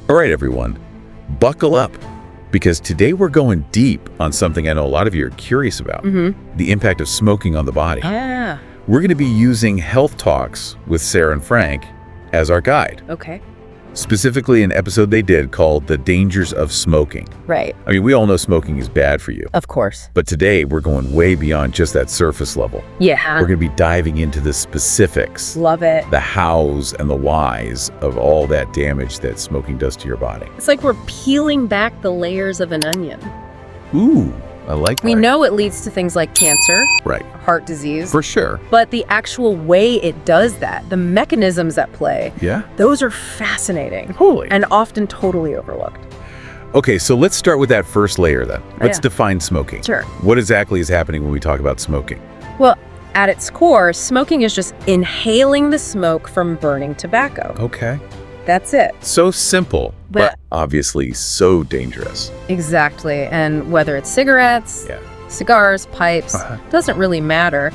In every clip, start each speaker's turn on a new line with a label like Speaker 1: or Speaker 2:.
Speaker 1: All right, everyone, buckle up, because today we're going deep on something I know a lot of you are curious about, the impact of smoking on the body.
Speaker 2: Yeah.
Speaker 1: We're going to be using Health Talks with Sarah and Frank as our guide,
Speaker 2: Okay.
Speaker 1: specifically an episode they did called The Dangers of Smoking.
Speaker 2: Right.
Speaker 1: I mean, we all know smoking is bad for you,
Speaker 2: Of course.
Speaker 1: but today we're going way beyond just that surface level.
Speaker 2: Yeah.
Speaker 1: We're going to be diving into the specifics,
Speaker 2: Love it.
Speaker 1: the hows and the whys of all that damage that smoking does to your body.
Speaker 2: It's like we're peeling back the layers of an onion.
Speaker 1: Ooh, I like that.
Speaker 2: We know it leads to things like cancer,
Speaker 1: Right,
Speaker 2: heart disease,
Speaker 1: for sure.
Speaker 2: but the actual way it does that, the mechanisms at play,
Speaker 1: Yeah?
Speaker 2: those are fascinating
Speaker 1: Totally.
Speaker 2: and often totally overlooked.
Speaker 1: Okay, so let's start with that first layer then. Let's
Speaker 2: Yeah.
Speaker 1: define smoking.
Speaker 2: Sure.
Speaker 1: What exactly is happening when we talk about smoking?
Speaker 2: Well, at its core, smoking is just inhaling the smoke from burning tobacco.
Speaker 1: Okay.
Speaker 2: That's it.
Speaker 1: So simple, but
Speaker 2: But-
Speaker 1: obviously so dangerous.
Speaker 2: Exactly. And whether it's cigarettes,
Speaker 1: Yeah.
Speaker 2: cigars, pipes,
Speaker 1: Uh-huh.
Speaker 2: doesn't really matter.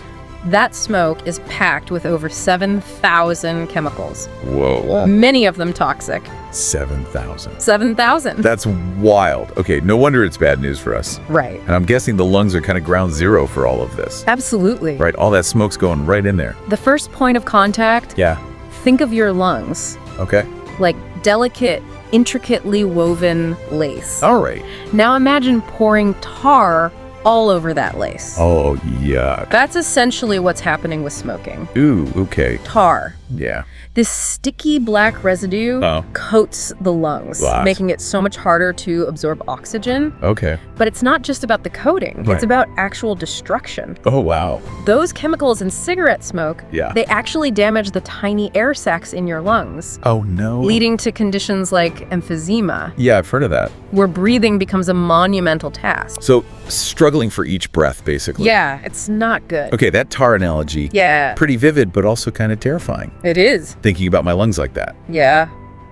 Speaker 2: That smoke is packed with over 7,000 chemicals,
Speaker 1: Whoa.
Speaker 2: many of them toxic.
Speaker 1: 7,000.
Speaker 2: 7,000.
Speaker 1: That's wild. Okay, no wonder it's bad news for us.
Speaker 2: Right.
Speaker 1: And I'm guessing the lungs are kind of ground zero for all of this.
Speaker 2: Absolutely.
Speaker 1: Right? All that smoke's going right in there.
Speaker 2: The first point of contact,
Speaker 1: Yeah.
Speaker 2: think of your lungs
Speaker 1: Okay.
Speaker 2: like delicate, intricately woven lace.
Speaker 1: All right.
Speaker 2: Now imagine pouring tar all over that lace.
Speaker 1: Oh, yeah.
Speaker 2: That's essentially what's happening with smoking.
Speaker 1: Ooh, okay.
Speaker 2: Tar.
Speaker 1: Yeah.
Speaker 2: This sticky black residue
Speaker 1: Oh.
Speaker 2: coats the lungs,
Speaker 1: Glass.
Speaker 2: making it so much harder to absorb oxygen.
Speaker 1: Okay.
Speaker 2: But it's not just about the coating,
Speaker 1: Right.
Speaker 2: it's about actual destruction.
Speaker 1: Oh, wow.
Speaker 2: Those chemicals in cigarette smoke,
Speaker 1: Yeah.
Speaker 2: they actually damage the tiny air sacs in your lungs,
Speaker 1: Oh, no.
Speaker 2: leading to conditions like emphysema,
Speaker 1: Yeah, I've heard of that.
Speaker 2: where breathing becomes a monumental task.
Speaker 1: So, struggling for each breath, basically.
Speaker 2: Yeah, it's not good.
Speaker 1: Okay, that tar analogy.
Speaker 2: Yeah,
Speaker 1: Pretty vivid, but also kind of terrifying,
Speaker 2: it is.
Speaker 1: thinking about my lungs like that.
Speaker 2: Yeah.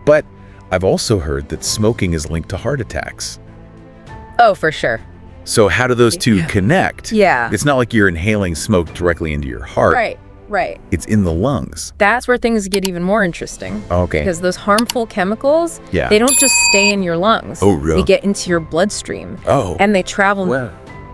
Speaker 1: But I've also heard that smoking is linked to heart attacks.
Speaker 2: Oh, for sure.
Speaker 1: So how do those two connect?
Speaker 2: Yeah.
Speaker 1: It's not like you're inhaling smoke directly into your heart.
Speaker 2: Right, right.
Speaker 1: It's in the lungs.
Speaker 2: That's where things get even more interesting.
Speaker 1: Okay.
Speaker 2: Because those harmful chemicals,
Speaker 1: Yeah.
Speaker 2: they don't just stay in your lungs.
Speaker 1: Oh, really?
Speaker 2: They get into your bloodstream.
Speaker 1: Oh.
Speaker 2: And they travel
Speaker 1: Well.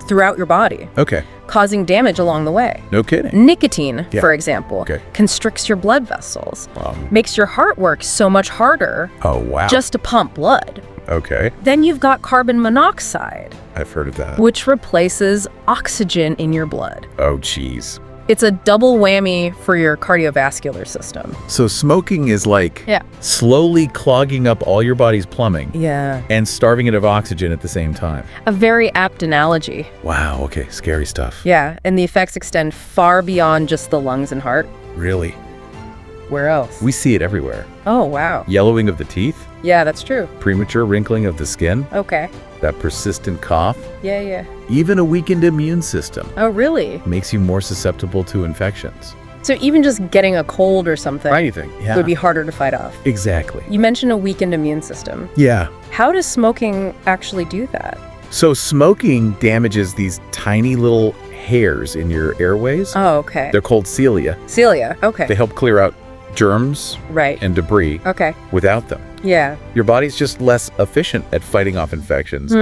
Speaker 2: throughout your body,
Speaker 1: Okay.
Speaker 2: causing damage along the way.
Speaker 1: No kidding.
Speaker 2: Nicotine,
Speaker 1: Yeah.
Speaker 2: for example,
Speaker 1: Okay.
Speaker 2: constricts your blood vessels,
Speaker 1: Wow.
Speaker 2: makes your heart work so much harder
Speaker 1: Oh, wow.
Speaker 2: just to pump blood.
Speaker 1: Okay.
Speaker 2: Then you've got carbon monoxide,
Speaker 1: I've heard of that.
Speaker 2: which replaces oxygen in your blood.
Speaker 1: Oh, geez.
Speaker 2: It's a double whammy for your cardiovascular system.
Speaker 1: So smoking is like
Speaker 2: Yeah.
Speaker 1: slowly clogging up all your body's plumbing
Speaker 2: Yeah.
Speaker 1: and starving it of oxygen at the same time.
Speaker 2: A very apt analogy.
Speaker 1: Wow. Okay. Scary stuff.
Speaker 2: Yeah, and the effects extend far beyond just the lungs and heart.
Speaker 1: Really.
Speaker 2: Where else?
Speaker 1: We see it everywhere.
Speaker 2: Oh, wow.
Speaker 1: Yellowing of the teeth,
Speaker 2: Yeah, that's true.
Speaker 1: premature wrinkling of the skin,
Speaker 2: Okay.
Speaker 1: that persistent cough,
Speaker 2: Yeah, yeah.
Speaker 1: even a weakened immune system
Speaker 2: Oh, really?
Speaker 1: makes you more susceptible to infections.
Speaker 2: So even just getting a cold or something
Speaker 1: Anything. Yeah.
Speaker 2: would be harder to fight off.
Speaker 1: Exactly.
Speaker 2: You mentioned a weakened immune system.
Speaker 1: Yeah.
Speaker 2: How does smoking actually do that?
Speaker 1: So smoking damages these tiny little hairs in your airways.
Speaker 2: Oh, okay.
Speaker 1: They're called cilia.
Speaker 2: Celia. Okay.
Speaker 1: They help clear out germs
Speaker 2: Right.
Speaker 1: and debris
Speaker 2: Okay.
Speaker 1: without them.
Speaker 2: Yeah.
Speaker 1: Your body's just less efficient at fighting off infections,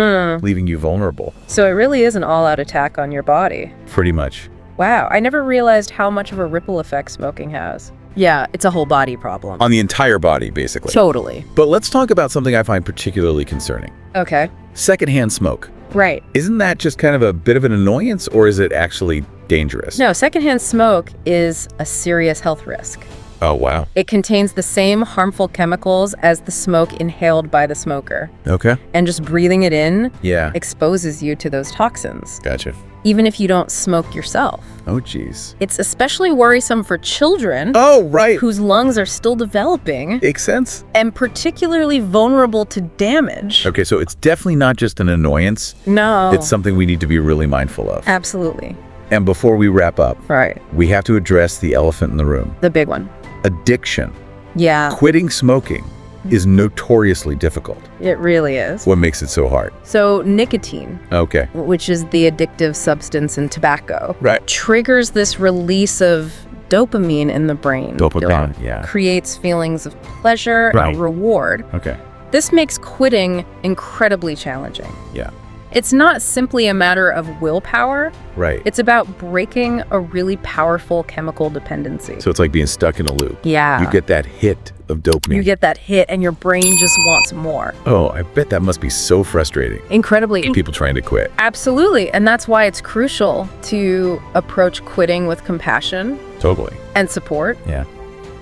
Speaker 1: leaving you vulnerable.
Speaker 2: So it really is an all-out attack on your body.
Speaker 1: Pretty much.
Speaker 2: Wow. I never realized how much of a ripple effect smoking has. Yeah, it's a whole body problem.
Speaker 1: On the entire body, basically.
Speaker 2: Totally.
Speaker 1: But let's talk about something I find particularly concerning.
Speaker 2: Okay.
Speaker 1: Secondhand smoke.
Speaker 2: Right.
Speaker 1: Isn't that just kind of a bit of an annoyance, or is it actually dangerous?
Speaker 2: No, secondhand smoke is a serious health risk.
Speaker 1: Oh, wow.
Speaker 2: It contains the same harmful chemicals as the smoke inhaled by the smoker.
Speaker 1: Okay.
Speaker 2: And just breathing it in
Speaker 1: Yeah.
Speaker 2: exposes you to those toxins,
Speaker 1: Gotcha.
Speaker 2: even if you don't smoke yourself.
Speaker 1: Oh, geez.
Speaker 2: It's especially worrisome for children
Speaker 1: Oh, right.
Speaker 2: whose lungs are still developing
Speaker 1: Makes sense.
Speaker 2: and particularly vulnerable to damage.
Speaker 1: Okay, so it's definitely not just an annoyance.
Speaker 2: No.
Speaker 1: It's something we need to be really mindful of.
Speaker 2: Absolutely.
Speaker 1: And before we wrap up,
Speaker 2: Right.
Speaker 1: we have to address the elephant in the room.
Speaker 2: The big one.
Speaker 1: Addiction.
Speaker 2: Yeah,
Speaker 1: Quitting smoking is notoriously difficult.
Speaker 2: it really is.
Speaker 1: What makes it so hard?
Speaker 2: So nicotine,
Speaker 1: Okay.
Speaker 2: which is the addictive substance in tobacco,
Speaker 1: Right.
Speaker 2: triggers this release of dopamine in the brain.
Speaker 1: Dopamine, yeah.
Speaker 2: Creates feelings of pleasure
Speaker 1: Right.
Speaker 2: and reward.
Speaker 1: Okay.
Speaker 2: This makes quitting incredibly challenging.
Speaker 1: Yeah.
Speaker 2: It's not simply a matter of willpower.
Speaker 1: Right.
Speaker 2: It's about breaking a really powerful chemical dependency.
Speaker 1: So it's like being stuck in a loop.
Speaker 2: Yeah.
Speaker 1: You get that hit of dopamine.
Speaker 2: You get that hit and your brain just wants more.
Speaker 1: Oh, I bet that must be so frustrating.
Speaker 2: Incredibly.
Speaker 1: People trying to quit.
Speaker 2: Absolutely. And that's why it's crucial to approach quitting with compassion
Speaker 1: Totally.
Speaker 2: and support.
Speaker 1: Yeah.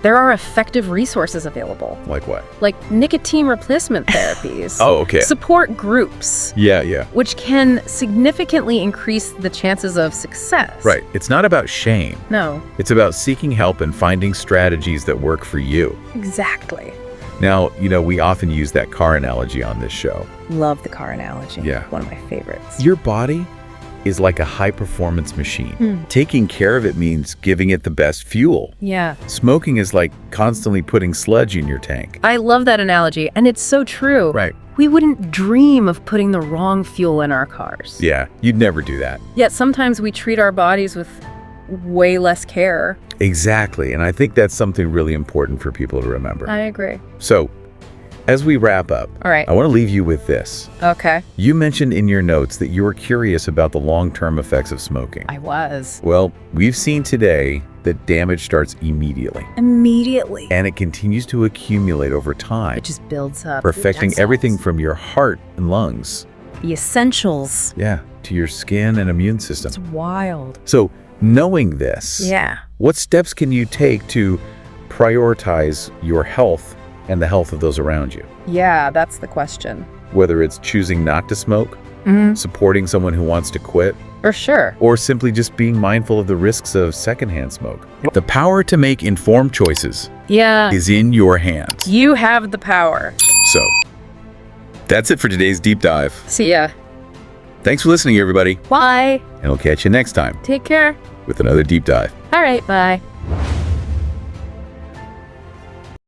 Speaker 2: There are effective resources available,
Speaker 1: Like what?
Speaker 2: like nicotine replacement therapies.
Speaker 1: Oh, okay.
Speaker 2: Support groups,
Speaker 1: Yeah.
Speaker 2: which can significantly increase the chances of success.
Speaker 1: Right. It's not about shame.
Speaker 2: No,
Speaker 1: It's about seeking help and finding strategies that work for you.
Speaker 2: exactly.
Speaker 1: Now, we often use that car analogy on this show.
Speaker 2: Love the car analogy.
Speaker 1: Yeah.
Speaker 2: One of my favorites.
Speaker 1: Your body is like a high-performance machine. Taking care of it means giving it the best fuel.
Speaker 2: Yeah.
Speaker 1: Smoking is like constantly putting sludge in your tank.
Speaker 2: I love that analogy, and it's so true.
Speaker 1: Right.
Speaker 2: We wouldn't dream of putting the wrong fuel in our cars.
Speaker 1: Yeah, you'd never do that.
Speaker 2: Yet sometimes we treat our bodies with way less care.
Speaker 1: Exactly, and I think that's something really important for people to remember.
Speaker 2: I agree.
Speaker 1: So, as we wrap up,
Speaker 2: All right.
Speaker 1: I want to leave you with this.
Speaker 2: Okay.
Speaker 1: You mentioned in your notes that you were curious about the long-term effects of smoking.
Speaker 2: I was.
Speaker 1: Well, we've seen today that damage starts immediately,
Speaker 2: Immediately.
Speaker 1: and it continues to accumulate over time,
Speaker 2: It just builds up.
Speaker 1: affecting everything from your heart and lungs,
Speaker 2: The essentials.
Speaker 1: to your skin and immune system.
Speaker 2: It's wild.
Speaker 1: So, knowing this,
Speaker 2: Yeah.
Speaker 1: what steps can you take to prioritize your health and the health of those around you?
Speaker 2: Yeah, that's the question.
Speaker 1: Whether it's choosing not to smoke, supporting someone who wants to quit,
Speaker 2: For sure.
Speaker 1: or simply just being mindful of the risks of secondhand smoke. The power to make informed choices
Speaker 2: Yeah.
Speaker 1: is in your hands.
Speaker 2: You have the power.
Speaker 1: So, that's it for today's deep dive.
Speaker 2: See ya.
Speaker 1: Thanks for listening, everybody,
Speaker 2: Bye.
Speaker 1: and we'll catch you next time
Speaker 2: Take care.
Speaker 1: with another deep dive.
Speaker 2: All right. Bye.